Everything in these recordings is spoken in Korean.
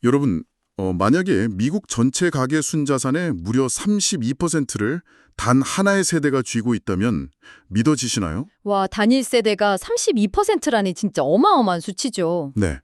여러분, 만약에 미국 전체 가계 순자산의 무려 32%를 단 하나의 세대가 쥐고 있다면 믿어지시나요? 와, 단일 세대가 32%라니 진짜 어마어마한 수치죠. 네.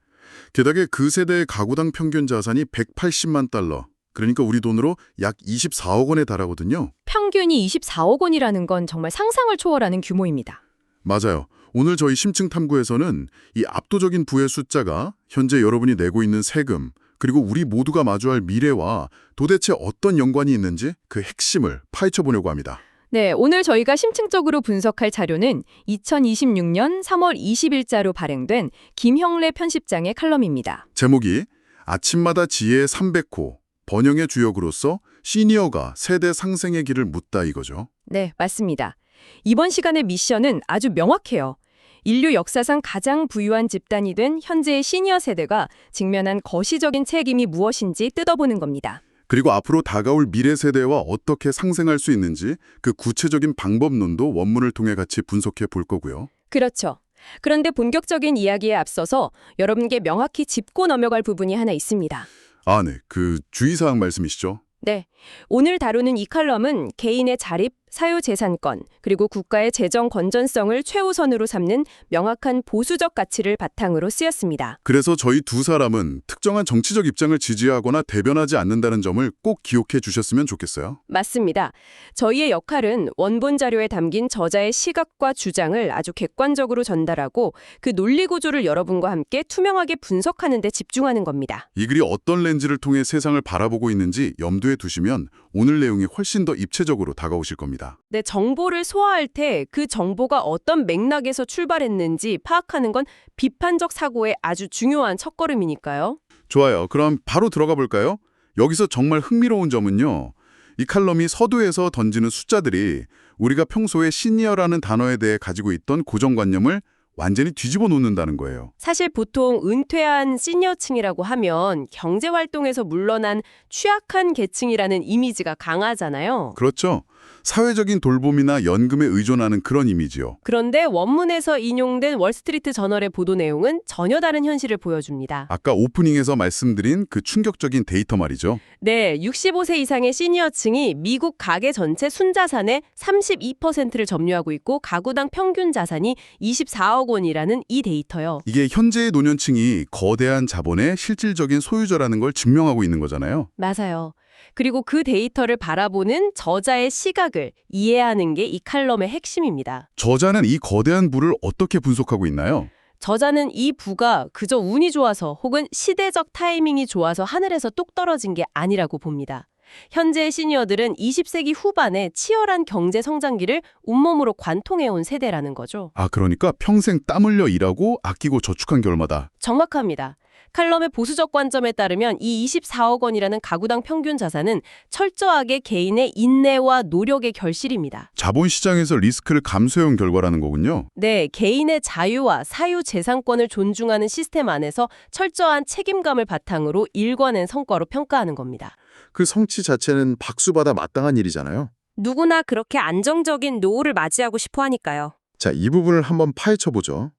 게다가 그 세대의 가구당 평균 자산이 180만 달러, 그러니까 우리 돈으로 약 24억 원에 달하거든요. 평균이 24억 원이라는 건 정말 상상을 초월하는 규모입니다. 맞아요. 오늘 저희 심층 탐구에서는 이 압도적인 부의 숫자가 현재 여러분이 내고 있는 세금, 그리고 우리 모두가 마주할 미래와 도대체 어떤 연관이 있는지 그 핵심을 파헤쳐 보려고 합니다. 네, 오늘 저희가 심층적으로 분석할 자료는 2026년 3월 20일자로 발행된 김형래 편집장의 칼럼입니다. 제목이 아침마다 지혜의 300호, 번영의 주역으로서 시니어가 세대 상생의 길을 묻다 이거죠. 네, 맞습니다. 이번 시간의 미션은 아주 명확해요. 인류 역사상 가장 부유한 집단이 된 현재의 시니어 세대가 직면한 거시적인 책임이 무엇인지 뜯어보는 겁니다. 그리고 앞으로 다가올 미래 세대와 어떻게 상생할 수 있는지 그 구체적인 방법론도 원문을 통해 같이 분석해 볼 거고요. 그렇죠. 그런데 본격적인 이야기에 앞서서 여러분께 명확히 짚고 넘어갈 부분이 하나 있습니다. 아, 네. 그 주의사항 말씀이시죠? 네. 오늘 다루는 이 칼럼은 개인의 자립, 사유재산권, 그리고 국가의 재정 건전성을 최우선으로 삼는 명확한 보수적 가치를 바탕으로 쓰였습니다. 그래서 저희 두 사람은 특정한 정치적 입장을 지지하거나 대변하지 않는다는 점을 꼭 기억해 주셨으면 좋겠어요. 맞습니다. 저희의 역할은 원본 자료에 담긴 저자의 시각과 주장을 아주 객관적으로 전달하고 그 논리 구조를 여러분과 함께 투명하게 분석하는 데 집중하는 겁니다. 이 글이 어떤 렌즈를 통해 세상을 바라보고 있는지 염두에 두시면 오늘 내용이 훨씬 더 입체적으로 다가오실 겁니다. 네, 정보를 소화할 때 그 정보가 어떤 맥락에서 출발했는지 파악하는 건 비판적 사고의 아주 중요한 첫걸음이니까요. 좋아요. 그럼 바로 들어가 볼까요? 여기서 정말 흥미로운 점은요. 이 칼럼이 서두에서 던지는 숫자들이 우리가 평소에 시니어라는 단어에 대해 가지고 있던 고정관념을 완전히 뒤집어 놓는다는 거예요. 사실 보통 은퇴한 시니어층이라고 하면 경제활동에서 물러난 취약한 계층이라는 이미지가 강하잖아요. 그렇죠. 사회적인 돌봄이나 연금에 의존하는 그런 이미지요. 그런데 원문에서 인용된 월스트리트 저널의 보도 내용은 전혀 다른 현실을 보여줍니다. 아까 오프닝에서 말씀드린 그 충격적인 데이터 말이죠. 네, 65세 이상의 시니어층이 미국 가계 전체 순자산의 32%를 점유하고 있고 가구당 평균 자산이 24억 원이라는 이 데이터요. 이게 현재의 노년층이 거대한 자본의 실질적인 소유자라는 걸 증명하고 있는 거잖아요. 맞아요. 그리고 그 데이터를 바라보는 저자의 시각을 이해하는 게 이 칼럼의 핵심입니다. 저자는 이 거대한 부를 어떻게 분석하고 있나요? 저자는 이 부가 그저 운이 좋아서 혹은 시대적 타이밍이 좋아서 하늘에서 뚝 떨어진 게 아니라고 봅니다. 현재의 시니어들은 20세기 후반에 치열한 경제 성장기를 온몸으로 관통해온 세대라는 거죠. 아, 그러니까 평생 땀 흘려 일하고 아끼고 저축한 결과다. 정확합니다. 칼럼의 보수적 관점에 따르면 이 24억 원이라는 가구당 평균 자산은 철저하게 개인의 인내와 노력의 결실입니다. 자본시장에서 리스크를 감수해온 결과라는 거군요. 네, 개인의 자유와 사유재산권을 존중하는 시스템 안에서 철저한 책임감을 바탕으로 일궈낸 성과로 평가하는 겁니다. 그 성취 자체는 박수받아 마땅한 일이잖아요. 누구나 그렇게 안정적인 노후를 맞이하고 싶어 하니까요. 자, 이 부분을 한번 파헤쳐보죠.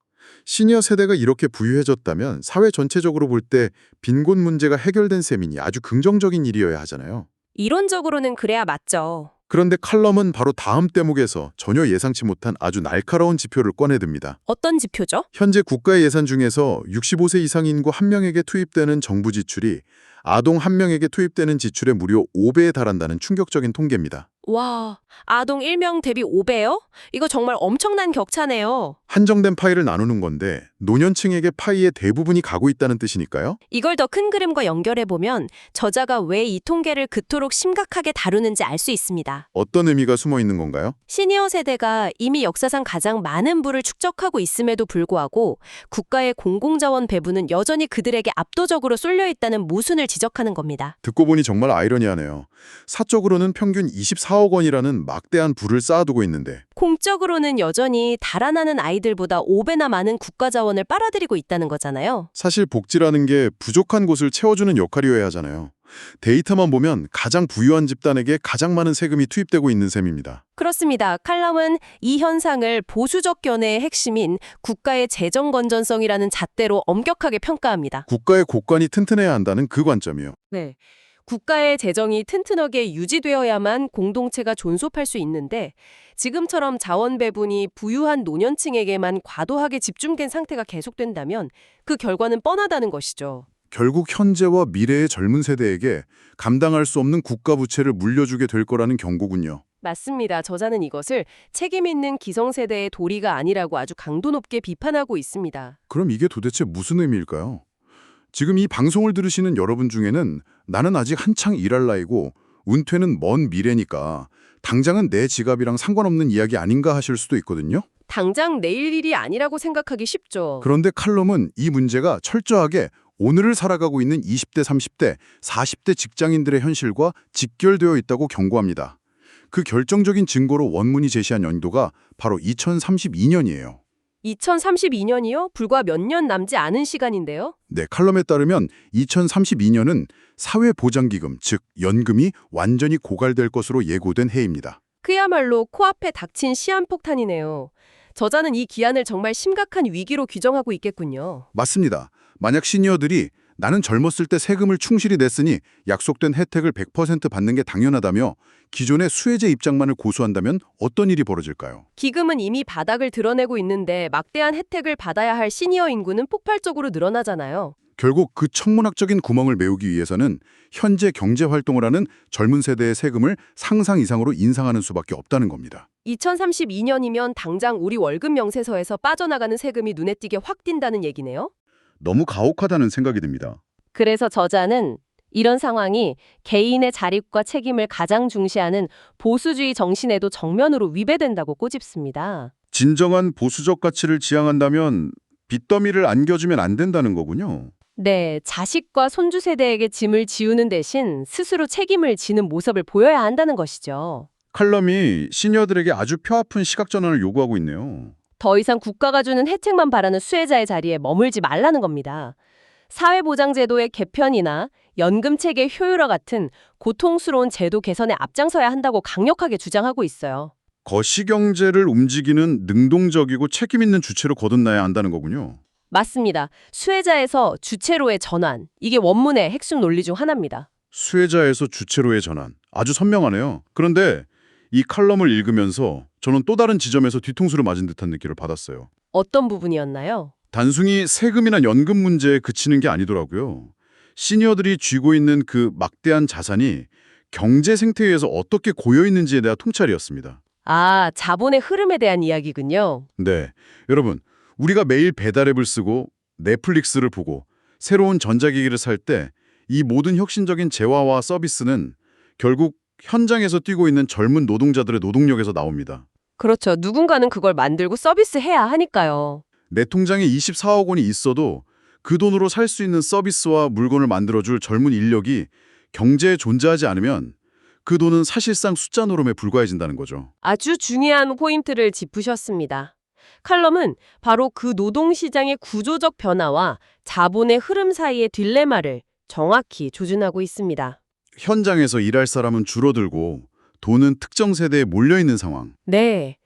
시니어 세대가 이렇게 부유해졌다면 사회 전체적으로 볼 때 빈곤 문제가 해결된 셈이니 아주 긍정적인 일이어야 하잖아요. 이론적으로는 그래야 맞죠. 그런데 칼럼은 바로 다음 대목에서 전혀 예상치 못한 아주 날카로운 지표를 꺼내듭니다. 어떤 지표죠? 현재 국가의 예산 중에서 65세 이상 인구 1명에게 투입되는 정부 지출이 아동 1명에게 투입되는 지출의 무려 5배에 달한다는 충격적인 통계입니다. 와, 아동 1명 대비 5배요? 이거 정말 엄청난 격차네요. 한정된 파이를 나누는 건데 노년층에게 파이의 대부분이 가고 있다는 뜻이니까요. 이걸 더 큰 그림과 연결해보면 저자가 왜 이 통계를 그토록 심각하게 다루는지 알 수 있습니다. 어떤 의미가 숨어 있는 건가요? 시니어 세대가 이미 역사상 가장 많은 부를 축적하고 있음에도 불구하고 국가의 공공자원 배분은 여전히 그들에게 압도적으로 쏠려 있다는 모순을 지적하는 겁니다. 듣고 보니 정말 아이러니하네요. 사적으로는 평균 24억 24억 원이라는 막대한 부를 쌓아두고 있는데 공적으로는 여전히 달아나는 아이들보다 5배나 많은 국가 자원을 빨아들이고 있다는 거잖아요. 사실 복지라는 게 부족한 곳을 채워주는 역할이어야 하잖아요. 데이터만 보면 가장 부유한 집단에게 가장 많은 세금이 투입되고 있는 셈입니다. 그렇습니다. 칼럼은 이 현상을 보수적 견해의 핵심인 국가의 재정 건전성이라는 잣대로 엄격하게 평가합니다. 국가의 곳간이 튼튼해야 한다는 그 관점이요. 네. 국가의 재정이 튼튼하게 유지되어야만 공동체가 존속할 수 있는데 지금처럼 자원 배분이 부유한 노년층에게만 과도하게 집중된 상태가 계속된다면 그 결과는 뻔하다는 것이죠. 결국 현재와 미래의 젊은 세대에게 감당할 수 없는 국가 부채를 물려주게 될 거라는 경고군요. 맞습니다. 저자는 이것을 책임 있는 기성세대의 도리가 아니라고 아주 강도 높게 비판하고 있습니다. 그럼 이게 도대체 무슨 의미일까요? 지금 이 방송을 들으시는 여러분 중에는 나는 아직 한창 일할 나이고 은퇴는 먼 미래니까 당장은 내 지갑이랑 상관없는 이야기 아닌가 하실 수도 있거든요. 당장 내일 일이 아니라고 생각하기 쉽죠. 그런데 칼럼은 이 문제가 철저하게 오늘을 살아가고 있는 20대, 30대, 40대 직장인들의 현실과 직결되어 있다고 경고합니다. 그 결정적인 증거로 원문이 제시한 연도가 바로 2032년이에요. 2032년이요? 불과 몇 년 남지 않은 시간인데요. 네, 칼럼에 따르면 2032년은 사회보장기금, 즉 연금이 완전히 고갈될 것으로 예고된 해입니다. 그야말로 코앞에 닥친 시한폭탄이네요. 저자는 이 기한을 정말 심각한 위기로 규정하고 있겠군요. 맞습니다. 만약 시니어들이 나는 젊었을 때 세금을 충실히 냈으니 약속된 혜택을 100% 받는 게 당연하다며 기존의 수혜제 입장만을 고수한다면 어떤 일이 벌어질까요? 기금은 이미 바닥을 드러내고 있는데 막대한 혜택을 받아야 할 시니어 인구는 폭발적으로 늘어나잖아요. 결국 그 천문학적인 구멍을 메우기 위해서는 현재 경제활동을 하는 젊은 세대의 세금을 상상 이상으로 인상하는 수밖에 없다는 겁니다. 2032년이면 당장 우리 월급 명세서에서 빠져나가는 세금이 눈에 띄게 확 띈다는 얘기네요. 너무 가혹하다는 생각이 듭니다. 그래서 저자는 이런 상황이 개인의 자립과 책임을 가장 중시하는 보수주의 정신에도 정면으로 위배된다고 꼬집습니다. 진정한 보수적 가치를 지향한다면 빚더미를 안겨주면 안 된다는 거군요. 네, 자식과 손주 세대에게 짐을 지우는 대신 스스로 책임을 지는 모습을 보여야 한다는 것이죠. 칼럼이 시니어들에게 아주 뼈아픈 시각전환을 요구하고 있네요. 더 이상 국가가 주는 혜택만 바라는 수혜자의 자리에 머물지 말라는 겁니다. 사회보장제도의 개편이나 연금체계 효율화 같은 고통스러운 제도 개선에 앞장서야 한다고 강력하게 주장하고 있어요. 거시경제를 움직이는 능동적이고 책임 있는 주체로 거듭나야 한다는 거군요. 맞습니다. 수혜자에서 주체로의 전환, 이게 원문의 핵심 논리 중 하나입니다. 수혜자에서 주체로의 전환. 아주 선명하네요. 그런데 이 칼럼을 읽으면서 저는 또 다른 지점에서 뒤통수를 맞은 듯한 느낌을 받았어요. 어떤 부분이었나요? 단순히 세금이나 연금 문제에 그치는 게 아니더라고요. 시니어들이 쥐고 있는 그 막대한 자산이 경제 생태계에서 어떻게 고여 있는지에 대한 통찰이었습니다. 아, 자본의 흐름에 대한 이야기군요. 네, 여러분, 우리가 매일 배달앱을 쓰고 넷플릭스를 보고 새로운 전자기기를 살 때 이 모든 혁신적인 재화와 서비스는 결국 현장에서 뛰고 있는 젊은 노동자들의 노동력에서 나옵니다. 그렇죠. 누군가는 그걸 만들고 서비스해야 하니까요. 내 통장에 24억 원이 있어도 그 돈으로 살 수 있는 서비스와 물건을 만들어줄 젊은 인력이 경제에 존재하지 않으면 그 돈은 사실상 숫자 노름에 불과해진다는 거죠. 아주 중요한 포인트를 짚으셨습니다. 칼럼은 바로 그 노동시장의 구조적 변화와 자본의 흐름 사이의 딜레마를 정확히 조준하고 있습니다. 현장에서 일할 사람은 줄어들고 돈은 특정 세대에 몰려있는 상황. 네.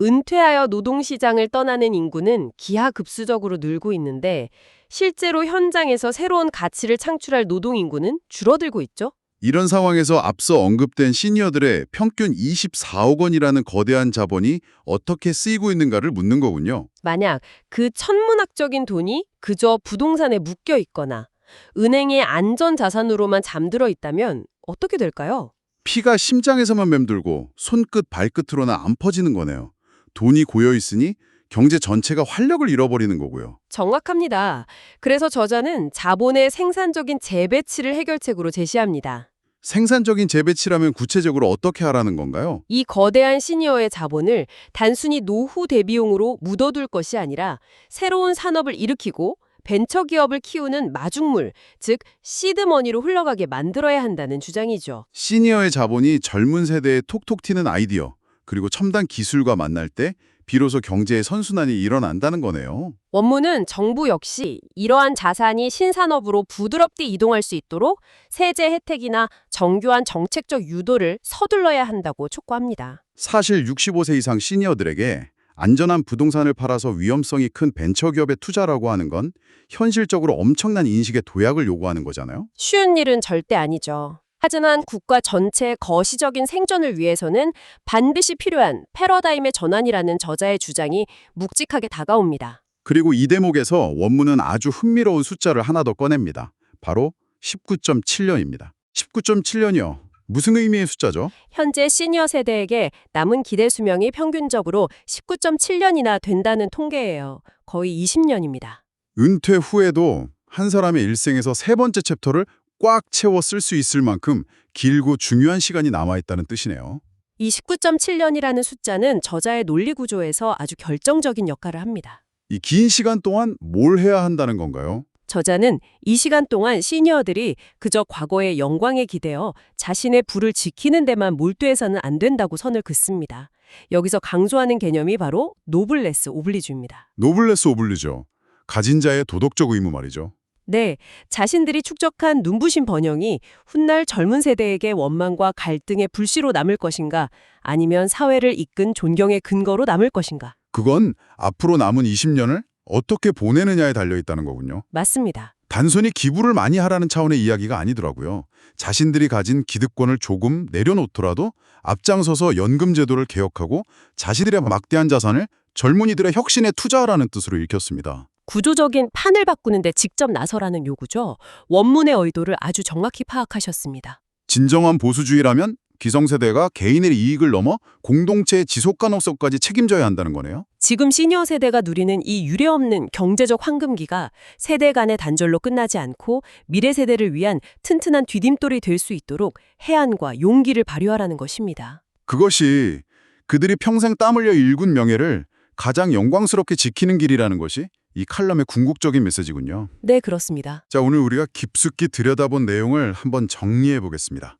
은퇴하여 노동시장을 떠나는 인구는 기하급수적으로 늘고 있는데 실제로 현장에서 새로운 가치를 창출할 노동인구는 줄어들고 있죠. 이런 상황에서 앞서 언급된 시니어들의 평균 24억 원이라는 거대한 자본이 어떻게 쓰이고 있는가를 묻는 거군요. 만약 그 천문학적인 돈이 그저 부동산에 묶여 있거나 은행의 안전자산으로만 잠들어 있다면 어떻게 될까요? 피가 심장에서만 맴돌고 손끝 발끝으로는 안 퍼지는 거네요. 돈이 고여 있으니 경제 전체가 활력을 잃어버리는 거고요. 정확합니다. 그래서 저자는 자본의 생산적인 재배치를 해결책으로 제시합니다. 생산적인 재배치라면 구체적으로 어떻게 하라는 건가요? 이 거대한 시니어의 자본을 단순히 노후 대비용으로 묻어둘 것이 아니라 새로운 산업을 일으키고 벤처기업을 키우는 마중물, 즉 시드머니로 흘러가게 만들어야 한다는 주장이죠. 시니어의 자본이 젊은 세대에 톡톡 튀는 아이디어, 그리고 첨단 기술과 만날 때 비로소 경제의 선순환이 일어난다는 거네요. 원문은 정부 역시 이러한 자산이 신산업으로 부드럽게 이동할 수 있도록 세제 혜택이나 정교한 정책적 유도를 서둘러야 한다고 촉구합니다. 사실 65세 이상 시니어들에게 안전한 부동산을 팔아서 위험성이 큰 벤처기업에 투자라고 하는 건 현실적으로 엄청난 인식의 도약을 요구하는 거잖아요. 쉬운 일은 절대 아니죠. 하지만 국가 전체의 거시적인 생존을 위해서는 반드시 필요한 패러다임의 전환이라는 저자의 주장이 묵직하게 다가옵니다. 그리고 이 대목에서 원문은 아주 흥미로운 숫자를 하나 더 꺼냅니다. 바로 19.7년입니다. 19.7년이요. 무슨 의미의 숫자죠? 현재 시니어 세대에게 남은 기대 수명이 평균적으로 19.7년이나 된다는 통계예요. 거의 20년입니다. 은퇴 후에도 한 사람의 일생에서 세 번째 챕터를 꽉 채워 쓸 수 있을 만큼 길고 중요한 시간이 남아있다는 뜻이네요. 이 19.7년이라는 숫자는 저자의 논리 구조에서 아주 결정적인 역할을 합니다. 이 긴 시간 동안 뭘 해야 한다는 건가요? 저자는 이 시간 동안 시니어들이 그저 과거의 영광에 기대어 자신의 부를 지키는 데만 몰두해서는 안 된다고 선을 긋습니다. 여기서 강조하는 개념이 바로 노블레스 오블리주입니다. 노블레스 오블리죠. 가진 자의 도덕적 의무 말이죠. 네, 자신들이 축적한 눈부신 번영이 훗날 젊은 세대에게 원망과 갈등의 불씨로 남을 것인가, 아니면 사회를 이끈 존경의 근거로 남을 것인가. 그건 앞으로 남은 20년을 어떻게 보내느냐에 달려있다는 거군요. 맞습니다. 단순히 기부를 많이 하라는 차원의 이야기가 아니더라고요. 자신들이 가진 기득권을 조금 내려놓더라도 앞장서서 연금 제도를 개혁하고 자신들의 막대한 자산을 젊은이들의 혁신에 투자하라는 뜻으로 읽혔습니다. 구조적인 판을 바꾸는데 직접 나서라는 요구죠. 원문의 의도를 아주 정확히 파악하셨습니다. 진정한 보수주의라면 기성세대가 개인의 이익을 넘어 공동체의 지속 가능성까지 책임져야 한다는 거네요. 지금 시니어 세대가 누리는 이 유례없는 경제적 황금기가 세대 간의 단절로 끝나지 않고 미래 세대를 위한 튼튼한 디딤돌이 될 수 있도록 해안과 용기를 발휘하라는 것입니다. 그것이 그들이 평생 땀 흘려 일군 명예를 가장 영광스럽게 지키는 길이라는 것이 이 칼럼의 궁극적인 메시지군요. 네, 그렇습니다. 자, 오늘 우리가 깊숙이 들여다본 내용을 한번 정리해 보겠습니다.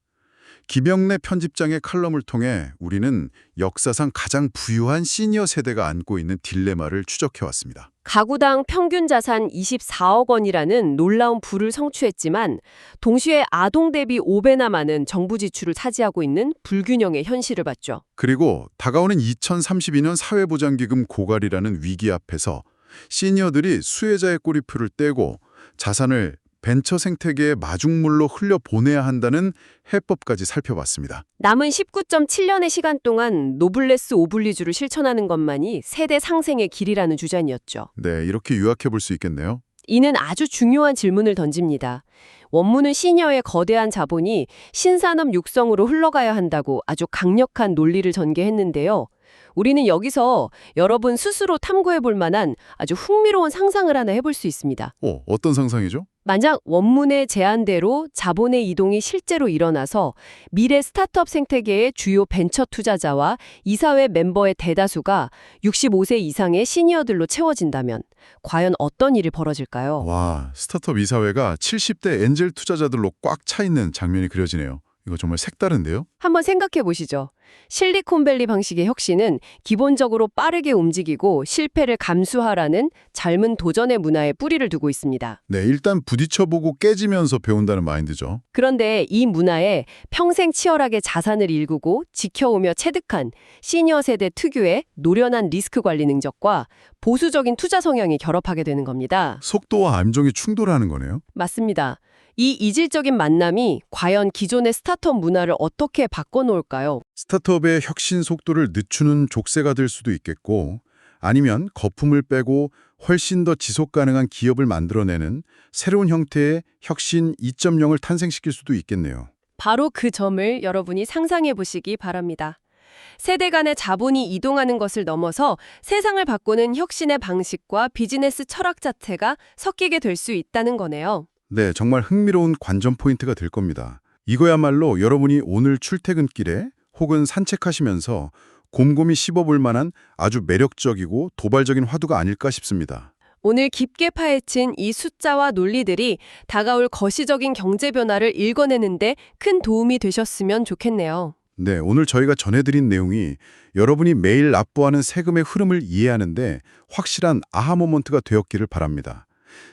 김영래 편집장의 칼럼을 통해 우리는 역사상 가장 부유한 시니어 세대가 안고 있는 딜레마를 추적해왔습니다. 가구당 평균 자산 24억 원이라는 놀라운 부를 성취했지만 동시에 아동 대비 5배나 많은 정부 지출을 차지하고 있는 불균형의 현실을 봤죠. 그리고 다가오는 2032년 사회보장기금 고갈이라는 위기 앞에서 시니어들이 수혜자의 꼬리표를 떼고 자산을 벤처 생태계의 마중물로 흘려보내야 한다는 해법까지 살펴봤습니다. 남은 19.7년의 시간 동안 노블레스 오블리주를 실천하는 것만이 세대 상생의 길이라는 주장이었죠. 네, 이렇게 요약해 볼 수 있겠네요. 이는 아주 중요한 질문을 던집니다. 원문은 시니어의 거대한 자본이 신산업 육성으로 흘러가야 한다고 아주 강력한 논리를 전개했는데요. 우리는 여기서 여러분 스스로 탐구해 볼 만한 아주 흥미로운 상상을 하나 해볼 수 있습니다. 어떤 상상이죠? 만약 원문의 제안대로 자본의 이동이 실제로 일어나서 미래 스타트업 생태계의 주요 벤처 투자자와 이사회 멤버의 대다수가 65세 이상의 시니어들로 채워진다면 과연 어떤 일이 벌어질까요? 와, 스타트업 이사회가 70대 엔젤 투자자들로 꽉 차 있는 장면이 그려지네요. 이거 정말 색다른데요? 한번 생각해 보시죠. 실리콘밸리 방식의 혁신은 기본적으로 빠르게 움직이고 실패를 감수하라는 젊은 도전의 문화에 뿌리를 두고 있습니다. 네, 일단 부딪혀보고 깨지면서 배운다는 마인드죠. 그런데 이 문화에 평생 치열하게 자산을 일구고 지켜오며 체득한 시니어 세대 특유의 노련한 리스크 관리 능력과 보수적인 투자 성향이 결합하게 되는 겁니다. 속도와 암정이 충돌하는 거네요. 맞습니다. 이 이질적인 만남이 과연 기존의 스타트업 문화를 어떻게 바꿔놓을까요? 스타트업의 혁신 속도를 늦추는 족쇄가 될 수도 있겠고, 아니면 거품을 빼고 훨씬 더 지속 가능한 기업을 만들어내는 새로운 형태의 혁신 2.0을 탄생시킬 수도 있겠네요. 바로 그 점을 여러분이 상상해 보시기 바랍니다. 세대 간의 자본이 이동하는 것을 넘어서 세상을 바꾸는 혁신의 방식과 비즈니스 철학 자체가 섞이게 될 수 있다는 거네요. 네, 정말 흥미로운 관전 포인트가 될 겁니다. 이거야말로 여러분이 오늘 출퇴근길에 혹은 산책하시면서 곰곰이 씹어볼 만한 아주 매력적이고 도발적인 화두가 아닐까 싶습니다. 오늘 깊게 파헤친 이 숫자와 논리들이 다가올 거시적인 경제 변화를 읽어내는데 큰 도움이 되셨으면 좋겠네요. 네, 오늘 저희가 전해드린 내용이 여러분이 매일 납부하는 세금의 흐름을 이해하는데 확실한 아하 모먼트가 되었기를 바랍니다.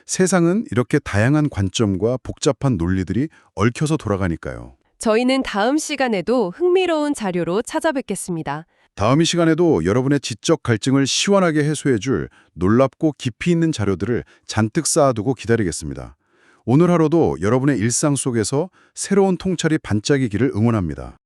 세상은 이렇게 다양한 관점과 복잡한 논리들이 얽혀서 돌아가니까요. 저희는 다음 시간에도 흥미로운 자료로 찾아뵙겠습니다. 다음 이 시간에도 여러분의 지적 갈증을 시원하게 해소해줄 놀랍고 깊이 있는 자료들을 잔뜩 쌓아두고 기다리겠습니다. 오늘 하루도 여러분의 일상 속에서 새로운 통찰이 반짝이기를 응원합니다.